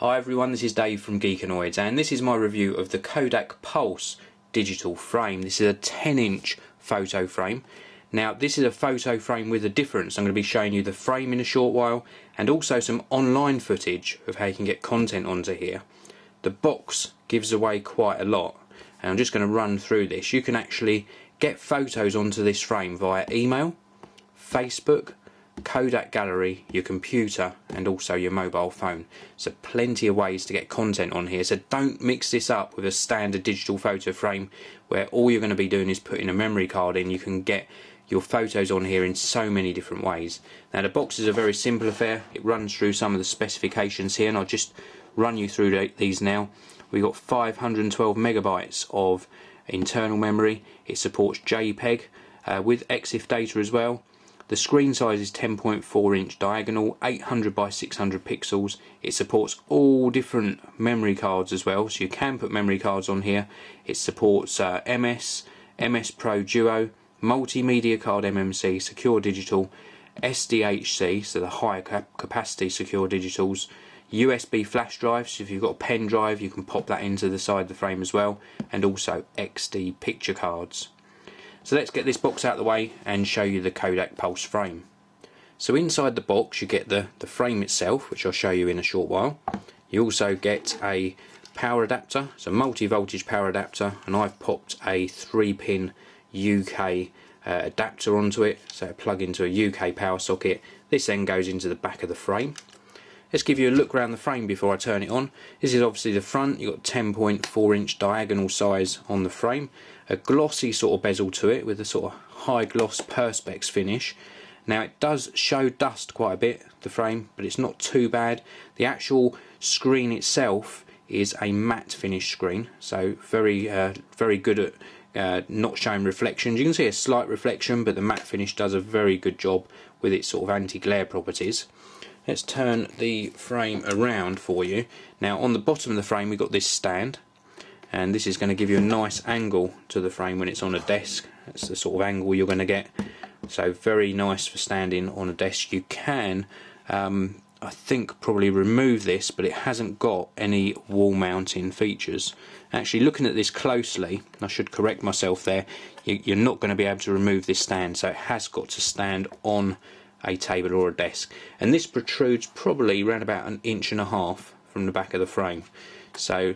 Hi everyone, this is Dave from Geekanoids and this is my review of the Kodak Pulse digital frame. This is a 10-inch photo frame. Now this is a photo frame with a difference. I'm going to be showing you the frame in a short while and also some online footage of how you can get content onto here. The box gives away quite a lot and I'm just going to run through this. You can actually get photos onto this frame via email, Facebook, Kodak Gallery, your computer and also your mobile phone. So plenty of ways to get content on here, so don't mix this up with a standard digital photo frame where all you're going to be doing is putting a memory card in. You can get your photos on here in so many different ways. Now the box is a very simple affair. It runs through some of the specifications here and I'll just run you through these now. We've got 512 megabytes of internal memory. It supports JPEG with EXIF data as well. The screen size is 10.4 inch diagonal, 800 by 600 pixels. It supports all different memory cards as well, so you can put memory cards on here. It supports MS Pro Duo, multimedia card MMC, secure digital, SDHC, so the higher capacity secure digitals, USB flash drive, so if you've got a pen drive you can pop that into the side of the frame as well, and also XD picture cards. So let's get this box out of the way and show you the Kodak Pulse frame. So inside the box you get the frame itself, which I'll show you in a short while. You also get a power adapter, so multi-voltage power adapter, and I've popped a 3-pin UK adapter onto it, so I plug into a UK power socket. This then goes into the back of the frame. Let's give you a look around the frame before I turn it on. This is obviously the front. You've got 10.4 inch diagonal size on the frame, a glossy sort of bezel to it with a sort of high gloss perspex finish. Now it does show dust quite a bit, the frame, but it's not too bad. The actual screen itself is a matte finish screen, so very good at not showing reflections. You can see a slight reflection, but the matte finish does a very good job with its sort of anti-glare properties. Let's turn the frame around for you. Now on the bottom of the frame we've got this stand, and this is going to give you a nice angle to the frame when it's on a desk. That's the sort of angle you're going to get, so very nice for standing on a desk. You can I think probably remove this, but it hasn't got any wall mounting features. Actually looking at this closely, I should correct myself there, you're not going to be able to remove this stand, so it has got to stand on a table or a desk, and this protrudes probably around about 1.5 inches from the back of the frame, so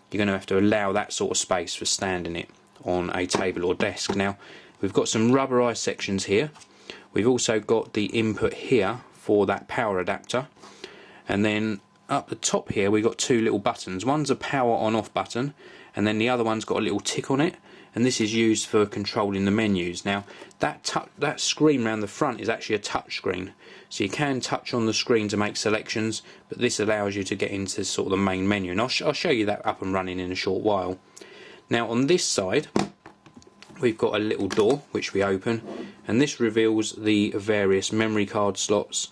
you're going to have to allow that sort of space for standing it on a table or desk. Now we've got some rubberized sections here. We've also got the input here for that power adapter, and then up the top here we've got two little buttons. One's a power on off button and then the other one's got a little tick on it, and this is used for controlling the menus. Now that screen around the front is actually a touch screen, so you can touch on the screen to make selections, but this allows you to get into sort of the main menu, and I'll show you that up and running in a short while. Now on this side we've got a little door which we open, and this reveals the various memory card slots.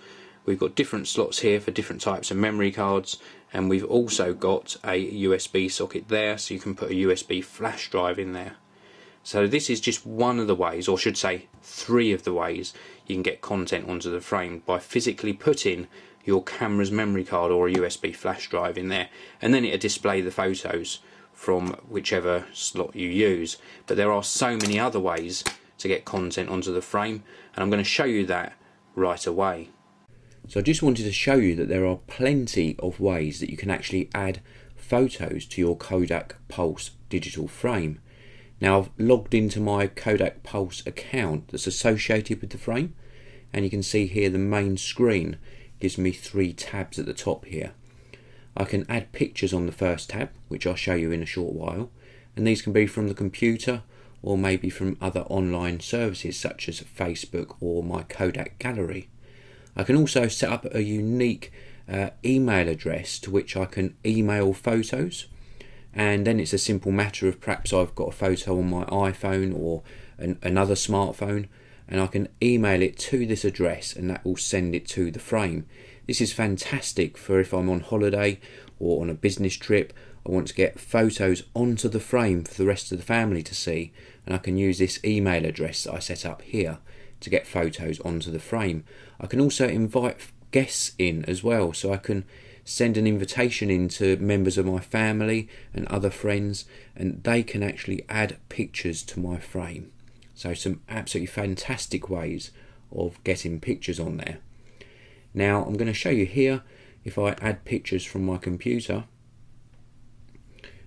We've got different slots here for different types of memory cards, and we've also got a USB socket there, so you can put a USB flash drive in there. So this is just one of the ways, or should say 3 of the ways, you can get content onto the frame by physically putting your camera's memory card or a USB flash drive in there, and then it'll display the photos from whichever slot you use. But there are so many other ways to get content onto the frame, and I'm going to show you that right away. So I just wanted to show you that there are plenty of ways that you can actually add photos to your Kodak Pulse digital frame. Now I've logged into my Kodak Pulse account that's associated with the frame, and you can see here the main screen gives me 3 tabs at the top here. I can add pictures on the first tab, which I'll show you in a short while, and these can be from the computer or maybe from other online services such as Facebook or my Kodak Gallery. I can also set up a unique email address to which I can email photos, and then it's a simple matter of perhaps I've got a photo on my iPhone or another smartphone, and I can email it to this address and that will send it to the frame. This is fantastic for if I'm on holiday or on a business trip. I want to get photos onto the frame for the rest of the family to see, and I can use this email address that I set up here to get photos onto the frame. I can also invite guests in as well, so I can send an invitation in to members of my family and other friends, and they can actually add pictures to my frame. So some absolutely fantastic ways of getting pictures on there. Now I'm going to show you here if I add pictures from my computer,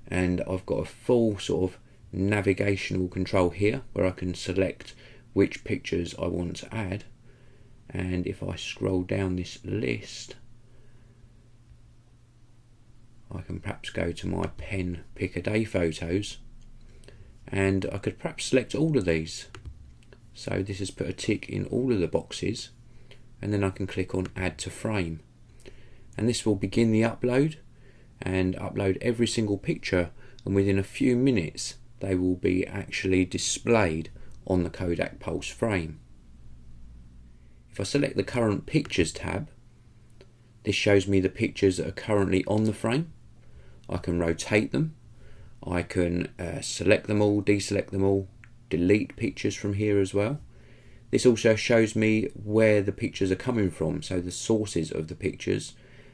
and I've got a full sort of navigational control here where I can select which pictures I want to add. And if I scroll down this list, I can perhaps go to my pen pick a day photos, and I could perhaps select all of these. So this has put a tick in all of the boxes, and then I can click on add to frame, and this will begin the upload and upload every single picture, and within a few minutes they will be actually displayed on the Kodak Pulse frame. If I select the current pictures tab, this shows me the pictures that are currently on the frame. I can rotate them, I can select them all, deselect them all, delete pictures from here as well. This also shows me where the pictures are coming from, so the sources of the pictures,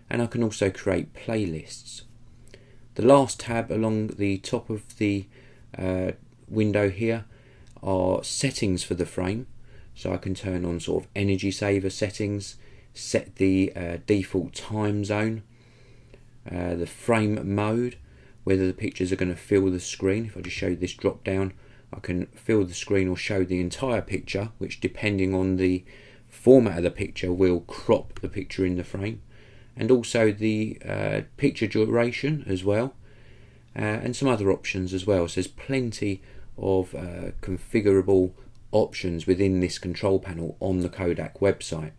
and I can also create playlists. The last tab along the top of the window here are settings for the frame, so I can turn on sort of energy saver settings, set the default time zone, the frame mode, whether the pictures are going to fill the screen. If I just show this drop down, I can fill the screen or show the entire picture, which depending on the format of the picture will crop the picture in the frame, and also the picture duration as well, and some other options as well. So there's plenty of configurable options within this control panel on the Kodak website.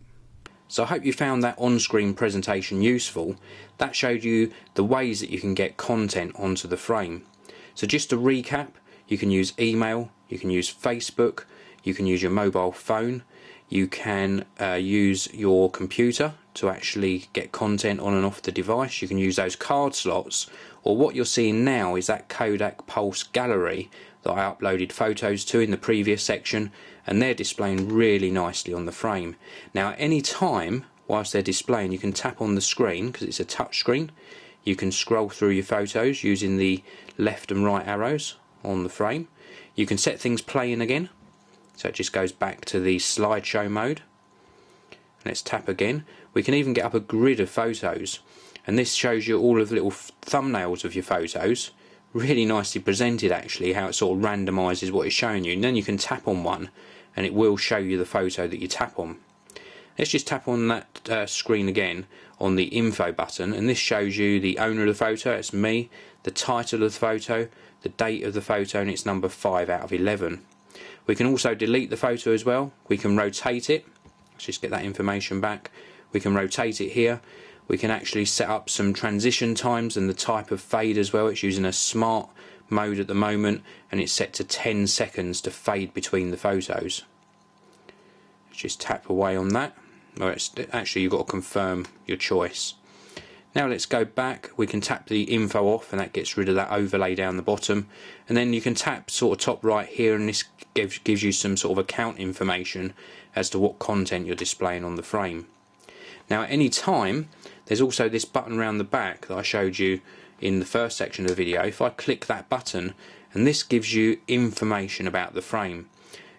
So I hope you found that on-screen presentation useful. That showed you the ways that you can get content onto the frame. So just to recap, you can use email, you can use Facebook, you can use your mobile phone, you can use your computer to actually get content on and off the device. You can use those card slots, or what you're seeing now is that Kodak Pulse gallery that I uploaded photos to in the previous section, and they're displaying really nicely on the frame. Now at any time whilst they're displaying, you can tap on the screen because it's a touch screen. You can scroll through your photos using the left and right arrows on the frame. You can set things playing again, so it just goes back to the slideshow mode. Let's tap again. We can even get up a grid of photos, and this shows you all of the little thumbnails of your photos, really nicely presented actually, how it sort of randomises what it's showing you, and then you can tap on one and it will show you the photo that you tap on. Let's just tap on that screen again on the info button, and this shows you the owner of the photo, it's me, the title of the photo, the date of the photo, and it's number 5 out of 11. We can also delete the photo as well. We can rotate it. Let's just get that information back. We can rotate it here. We can actually set up some transition times and the type of fade as well. It's using a smart mode at the moment, and it's set to 10 seconds to fade between the photos. Let's just tap away on that. Well, actually you've got to confirm your choice. Now let's go back. We can tap the info off, and that gets rid of that overlay down the bottom, and then you can tap sort of top right here, and this gives you some sort of account information as to what content you're displaying on the frame. Now at any time there's also this button around the back that I showed you in the first section of the video. If I click that button, and this gives you information about the frame.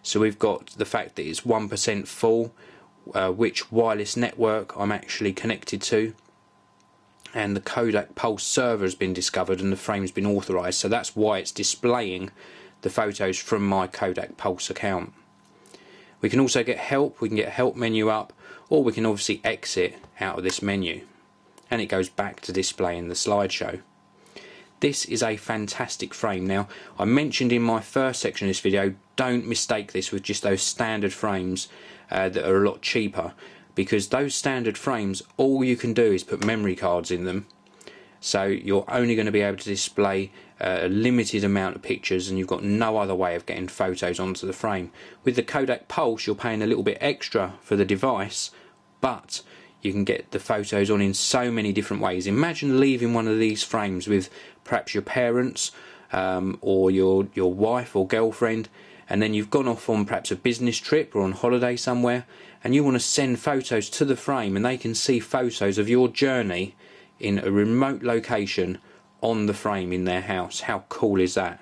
So we've got the fact that it's 1% full, which wireless network I'm actually connected to, and the Kodak Pulse server has been discovered and the frame's been authorized, so that's why it's displaying the photos from my Kodak Pulse account. We can also get help. We can get a help menu up, or we can obviously exit out of this menu, and it goes back to displaying the slideshow. This is a fantastic frame. Now, I mentioned in my first section of this video, don't mistake this with just those standard frames that are a lot cheaper, because those standard frames, all you can do is put memory cards in them, so you're only going to be able to display a limited amount of pictures, and you've got no other way of getting photos onto the frame. With the Kodak Pulse, you're paying a little bit extra for the device, but you can get the photos on in so many different ways. Imagine leaving one of these frames with perhaps your parents or your wife or girlfriend, and then you've gone off on perhaps a business trip or on holiday somewhere, and you want to send photos to the frame, and they can see photos of your journey in a remote location on the frame in their house. How cool is that?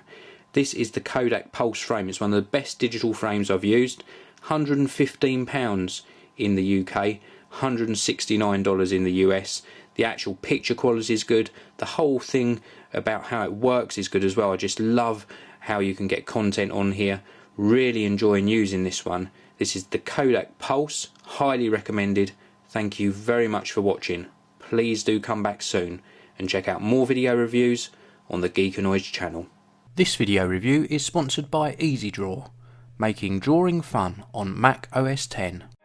This is the Kodak Pulse frame. It's one of the best digital frames I've used. £115 in the UK, $169 in the US. The actual picture quality is good. The whole thing about how it works is good as well. I just love how you can get content on here. Really enjoying using this one. This is the Kodak Pulse. Highly recommended. Thank you very much for watching. Please do come back soon and check out more video reviews on the Geekanoids channel. This video review is sponsored by EasyDraw, making drawing fun on Mac OS X.